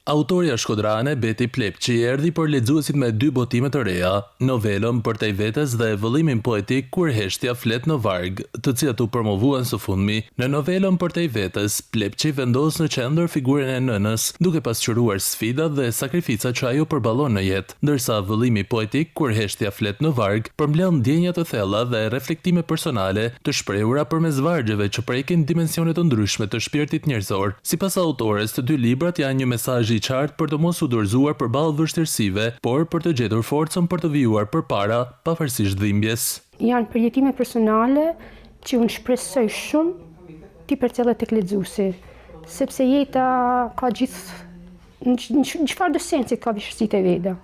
Autoria shkodrane Beti Plepçi erdhi për lexuesit me 2 botime të reja, novelën Për tej vetes dhe vëllimin poetik Kur heshtja flet në varg, të cilat u promovuan së fundmi. Në novelën Për tej vetes, Plepçi vendos në qendër figurën e nënës, duke pasqyruar sfidat dhe sakrificat që ajo përballon në jetë, ndërsa vëllimi poetik Kur heshtja flet në varg përmbledh ndjenja të thella dhe reflektime personale të shprehura përmes vargjeve që prekin dimensione të ndryshme të shpirtit njerëzor. Sipas autores, të dy librat janë një mesazh i qartë për të mos u dorëzuar përballë vështirësive, por për të gjetur forcën për të vijuar përpara, pavarësisht dhimbjes. Janë përjetime personale që unë shpresoj shumë ti përcjellet tek lexuesi, sepse jeta ka në çfarëdo sensi ka vështirësitë e veta.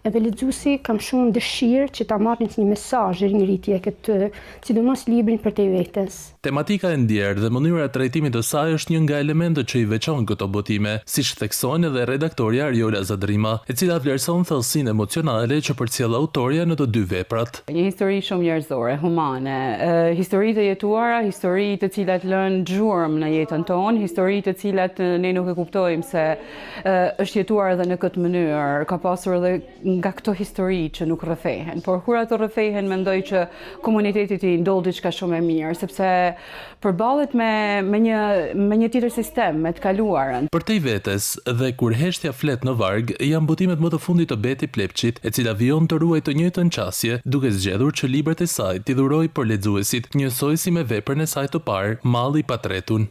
Edhe lexuesi kam shumë dëshirë që ta marrin si një mesazh rinjëritje këtë, sidomos librin Për tej vetes. Tematika e ndjerë dhe mënyra e trajtimit të saj është një nga elementët që i veçon këto botime, siç thekson edhe redaktoria Ariola Zadrima, e cila vlerëson thellësinë emocionale që përcjell autoria në të dy veprat. Një histori shumë njerëzore, humane, histori të jetuara, histori të cilat lënë gjurmë në jetën tonë, histori të cilat ne nuk e kuptojmë se është jetuar edhe në këtë mënyrë, ka pasur edhe nga këto histori që nuk rrëfehen, por kur ato rrëfehen mendoj që komunitetit i ndodh diçka shumë e mirë, sepse përballet me një tjetër sistem, me të kaluarën. Për tej vetes dhe Kur heshtja flet në varg janë botimet më të fundit të Beti Plepçit, e cila vijon të ruajë të njëjtën qasje, duke zgjedhur që librat e saj t'i dhurojë për lexuesit njësoj si me veprën e saj të parë, Malli i Patretun.